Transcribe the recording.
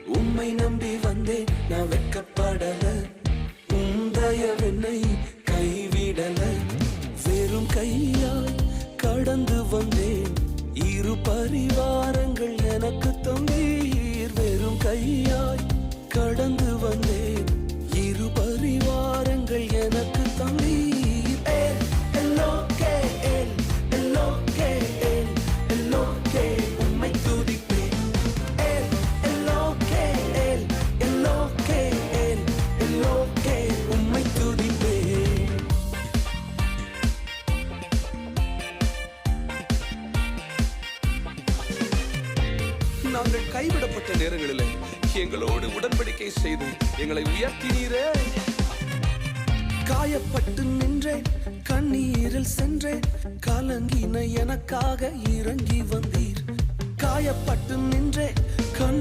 உம்மை நம்பி வந்தேன் நான் வெட்கப்படல உந்தயவென்னை கைவிடல வெறும் கையாய் கடந்து வந்தேன் இரு பரிவாரங்கள் எனக்கு தந்தீர் வெறும் கையாய் கடந்து வந்தேன் இரு பரிவாரங்கள் எனக்கு தந்தீர் உம்மை துதிப்பேன் உம்மை துதிப்பேன். நாங்கள் கைவிடப்பட்ட நேரங்களில் எங்களோடு உடன்படிக்கை செய்து எங்களை உயர்த்தினீரே. காயப்பட்டு நின்றேன் கண்ணீரில் சென்றேன் கலங்கின எனக்காக இறங்கி வந்தீர். காயப்பட்டு நின்றேன்